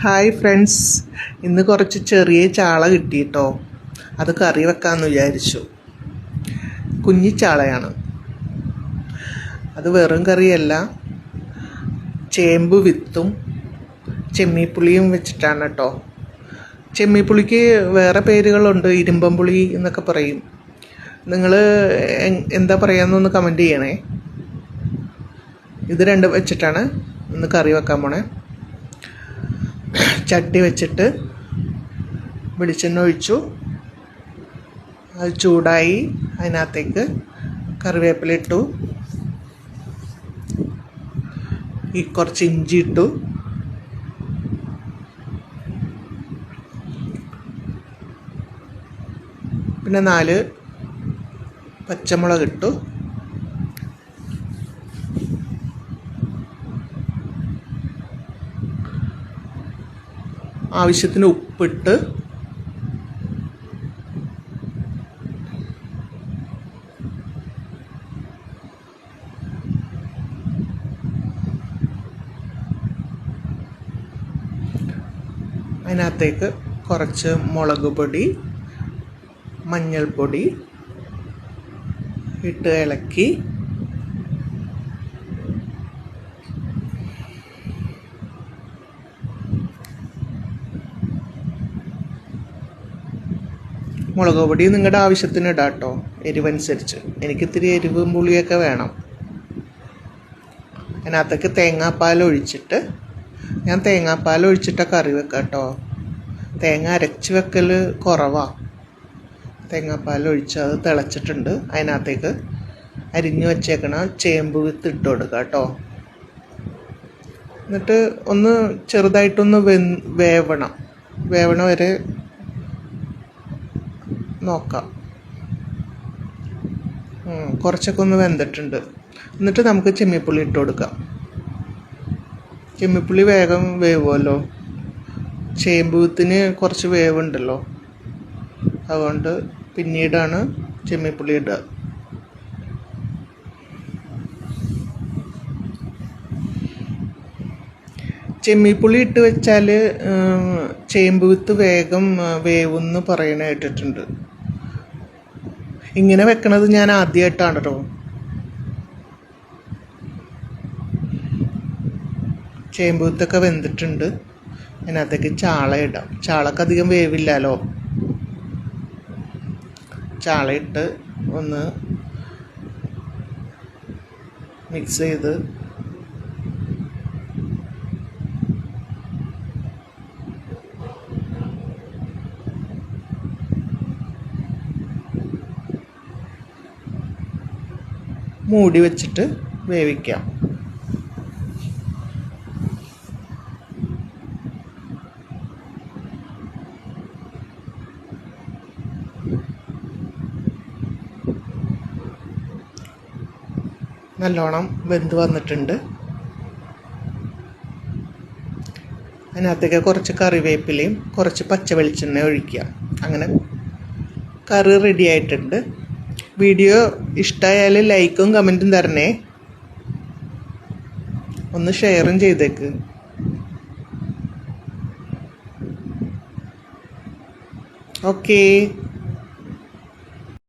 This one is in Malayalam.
ഹായ് ഫ്രണ്ട്സ്, ഇന്ന് കുറച്ച് ചെറിയ ചാള കിട്ടിയിട്ടോ. അത് കറി വെക്കാമെന്ന് വിചാരിച്ചു. കുഞ്ഞിച്ചാളയാണ്. അത് വെറും കറിയല്ല, ചേമ്പ് വിത്തും ചെമ്മീപ്പുളിയും വെച്ചിട്ടാണ് കേട്ടോ. ചെമ്മീപ്പുളിക്ക് വേറെ പേരുകളുണ്ട്, ഇരുമ്പമ്പുളി എന്നൊക്കെ പറയും. നിങ്ങൾ എന്താ പറയാമെന്നൊന്ന് കമൻറ്റ് ചെയ്യണേ. ഇത് രണ്ടും വെച്ചിട്ടാണ് ഇന്ന് കറി വെക്കാൻ പോണേ. ചട്ടി വെച്ചിട്ട് വെളിച്ചെണ്ണ ഒഴിച്ചു. അത് ചൂടായി. അതിനകത്തേക്ക് കറിവേപ്പില ഇട്ടു, കുറച്ച് ഇഞ്ചി ഇട്ടു, പിന്നെ 4 പച്ചമുളക് ഇട്ടു. ആവശ്യത്തിന് ഉപ്പിട്ട് അതിനകത്തേക്ക് കുറച്ച് മുളക് പൊടി, മഞ്ഞൾപ്പൊടി ഇട്ട് ഇളക്കി മുളക് പൊടി നിങ്ങളുടെ ആവശ്യത്തിന് ഇടാം കേട്ടോ, എരിവനുസരിച്ച്. എനിക്കിത്തിരി എരിവും പുളിയൊക്കെ വേണം. അതിനകത്തേക്ക് തേങ്ങാപ്പാൽ ഒഴിച്ചിട്ട്, ഞാൻ തേങ്ങാപ്പാൽ ഒഴിച്ചിട്ടാണ് കറി വെക്കാം കേട്ടോ. തേങ്ങ അരച്ച് വെക്കൽ കുറവാണ്. തേങ്ങാപ്പാൽ ഒഴിച്ച് അത് തിളച്ചിട്ടുണ്ട്. അതിനകത്തേക്ക് അരിഞ്ഞു വച്ചേക്കണ ചേമ്പ് വിത്ത് ഇട്ട് കൊടുക്കുക കേട്ടോ. എന്നിട്ട് ഒന്ന് ചെറുതായിട്ടൊന്ന് വേവണ വരെ നോക്കാം. കുറച്ചൊക്കെ ഒന്ന് വെന്തിട്ടുണ്ട്. എന്നിട്ട് നമുക്ക് ചെമ്മിപ്പുളി ഇട്ട് കൊടുക്കാം. ചെമ്മിപ്പുളി വേഗം വേവുമല്ലോ. ചേമ്പ് വിത്തിന് കുറച്ച് വേവുണ്ടല്ലോ, അതുകൊണ്ട് പിന്നീടാണ് ചെമ്മിപ്പുളി ഇടുക. ചെമ്മിപ്പുളി ഇട്ട് വെച്ചാൽ ചേമ്പ് വിത്ത് വേഗം വേവെന്ന് പറയണ കേട്ടിട്ടുണ്ട്. ഇങ്ങനെ വെക്കണത് ഞാൻ ആദ്യമായിട്ടാണ് കേട്ടോ. ചേമ്പ് വിത്തൊക്കെ വെന്തിട്ടുണ്ട്. അതിനകത്തേക്ക് ചാള ഇടാം. ചാളക്ക് അധികം വേവില്ലല്ലോ. ചാള ഇട്ട് ഒന്ന് മിക്സ് ചെയ്ത് മൂടി വെച്ചിട്ട് വേവിക്കാം. നല്ലോണം വെന്ത് വന്നിട്ടുണ്ട്. അതിനകത്തേക്ക് കുറച്ച് കറിവേപ്പിലയും കുറച്ച് പച്ച വെളിച്ചെണ്ണ ഒഴിക്കുക. അങ്ങനെ കറി റെഡി ആയിട്ടുണ്ട്. വീഡിയോ ഇഷ്ടമായാൽ ലൈക്കും കമൻറ്റും തരണേ. ഒന്ന് ഷെയറും ചെയ്തേക്ക്. ഓക്കേ.